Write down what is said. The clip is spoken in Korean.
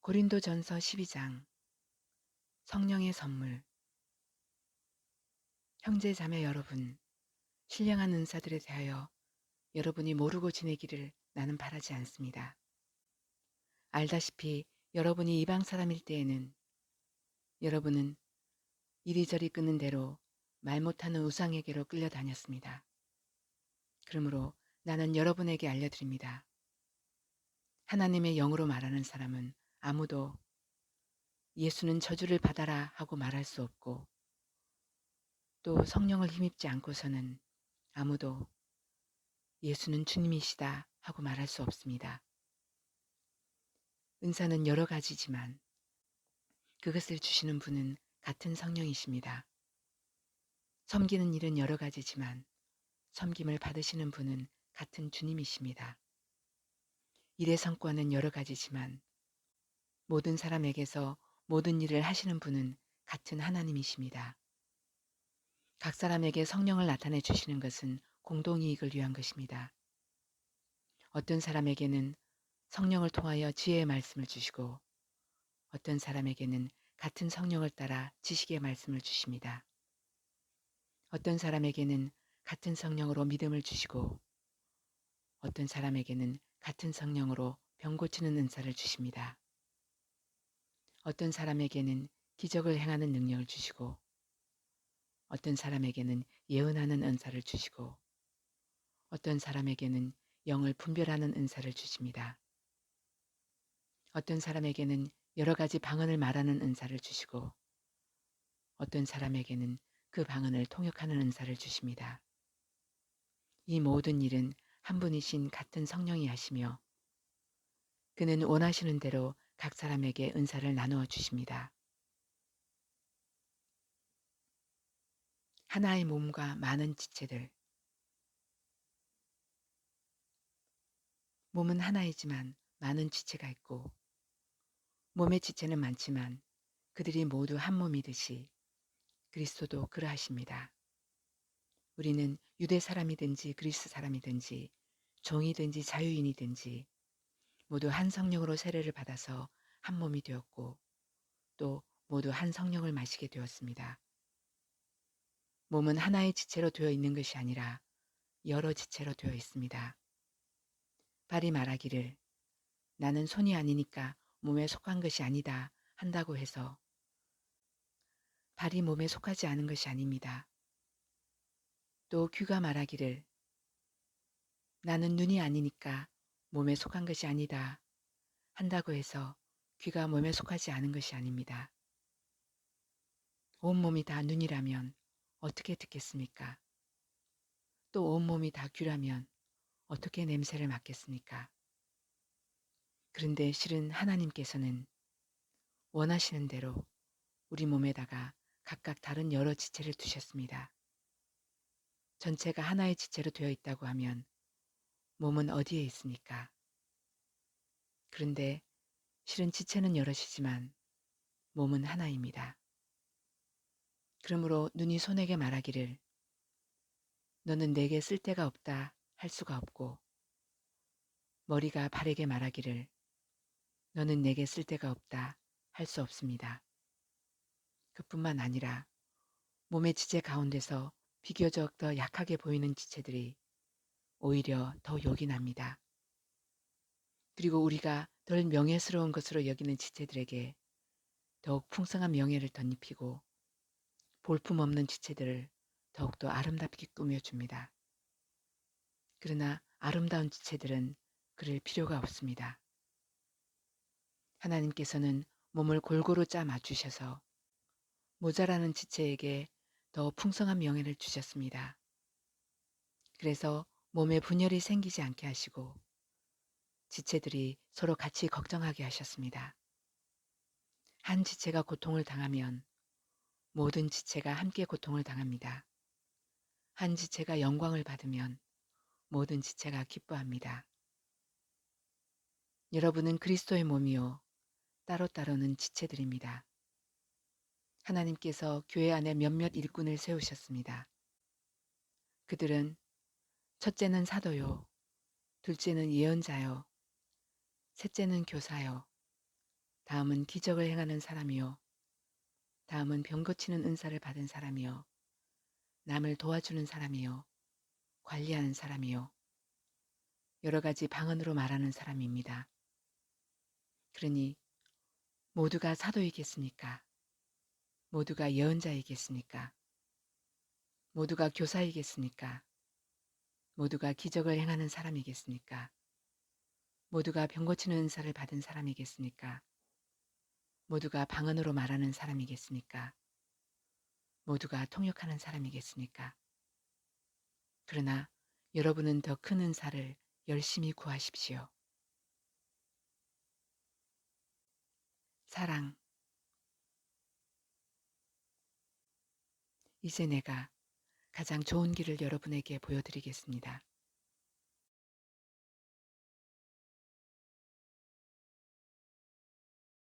고린도전서 12장 성령의 선물. 형제 자매 여러분, 신령한 은사들에 대하여 여러분이 모르고 지내기를 나는 바라지 않습니다. 알다시피 여러분이 이방 사람일 때에는 여러분은 이리저리 끄는 대로 말 못하는 우상에게로 끌려다녔습니다. 그러므로 나는 여러분에게 알려드립니다. 하나님의 영으로 말하는 사람은 아무도 예수는 저주를 받아라 하고 말할 수 없고, 또 성령을 힘입지 않고서는 아무도 예수는 주님이시다 하고 말할 수 없습니다. 은사는 여러 가지지만 그것을 주시는 분은 같은 성령이십니다. 섬기는 일은 여러 가지지만 섬김을 받으시는 분은 같은 주님이십니다. 일의 성과는 여러 가지지만 모든 사람에게서 모든 일을 하시는 분은 같은 하나님이십니다. 각 사람에게 성령을 나타내 주시는 것은 공동이익을 위한 것입니다. 어떤 사람에게는 성령을 통하여 지혜의 말씀을 주시고 어떤 사람에게는 같은 성령을 따라 지식의 말씀을 주십니다. 어떤 사람에게는 같은 성령으로 믿음을 주시고 어떤 사람에게는 같은 성령으로 병 고치는 은사를 주십니다. 어떤 사람에게는 기적을 행하는 능력을 주시고 어떤 사람에게는 예언하는 은사를 주시고 어떤 사람에게는 영을 분별하는 은사를 주십니다. 어떤 사람에게는 여러 가지 방언을 말하는 은사를 주시고 어떤 사람에게는 그 방언을 통역하는 은사를 주십니다. 이 모든 일은 한 분이신 같은 성령이 하시며 그는 원하시는 대로 각 사람에게 은사를 나누어 주십니다. 하나의 몸과 많은 지체들. 몸은 하나이지만 많은 지체가 있고 몸의 지체는 많지만 그들이 모두 한 몸이듯이 그리스도도 그러하십니다. 우리는 유대 사람이든지 그리스 사람이든지 종이든지 자유인이든지 모두 한 성령으로 세례를 받아서 한 몸이 되었고 또 모두 한 성령을 마시게 되었습니다. 몸은 하나의 지체로 되어 있는 것이 아니라 여러 지체로 되어 있습니다. 발이 말하기를 나는 손이 아니니까 몸에 속한 것이 아니다 한다고 해서 발이 몸에 속하지 않은 것이 아닙니다. 또 귀가 말하기를 나는 눈이 아니니까 몸에 속한 것이 아니다 한다고 해서 귀가 몸에 속하지 않은 것이 아닙니다. 온몸이 다 눈이라면 어떻게 듣겠습니까? 또 온몸이 다 귀라면 어떻게 냄새를 맡겠습니까? 그런데 실은 하나님께서는 원하시는 대로 우리 몸에다가 각각 다른 여러 지체를 두셨습니다. 전체가 하나의 지체로 되어 있다고 하면 몸은 어디에 있습니까? 그런데 실은 지체는 여럿이지만 몸은 하나입니다. 그러므로 눈이 손에게 말하기를 너는 내게 쓸데가 없다 할 수가 없고 머리가 발에게 말하기를 너는 내게 쓸데가 없다 할 수 없습니다. 그뿐만 아니라 몸의 지체 가운데서 비교적 더 약하게 보이는 지체들이 오히려 더 요긴합니다. 그리고 우리가 덜 명예스러운 것으로 여기는 지체들에게 더욱 풍성한 명예를 덧입히고 볼품없는 지체들을 더욱더 아름답게 꾸며줍니다. 그러나 아름다운 지체들은 그럴 필요가 없습니다. 하나님께서는 몸을 골고루 짜 맞추셔서 모자라는 지체에게 더 풍성한 명예를 주셨습니다. 그래서 몸에 분열이 생기지 않게 하시고 지체들이 서로 같이 걱정하게 하셨습니다. 한 지체가 고통을 당하면 모든 지체가 함께 고통을 당합니다. 한 지체가 영광을 받으면 모든 지체가 기뻐합니다. 여러분은 그리스도의 몸이요 따로따로는 지체들입니다. 하나님께서 교회 안에 몇몇 일꾼을 세우셨습니다. 그들은 첫째는 사도요, 둘째는 예언자요, 셋째는 교사요, 다음은 기적을 행하는 사람이요. 다음은 병 고치는 은사를 받은 사람이요. 남을 도와주는 사람이요. 관리하는 사람이요. 여러 가지 방언으로 말하는 사람입니다. 그러니 모두가 사도이겠습니까? 모두가 예언자이겠습니까? 모두가 교사이겠습니까? 모두가 기적을 행하는 사람이겠습니까? 모두가 병 고치는 은사를 받은 사람이겠습니까? 모두가 방언으로 말하는 사람이겠습니까? 모두가 통역하는 사람이겠습니까? 그러나 여러분은 더 큰 은사를 열심히 구하십시오. 사랑. 이제 내가 가장 좋은 길을 여러분에게 보여드리겠습니다.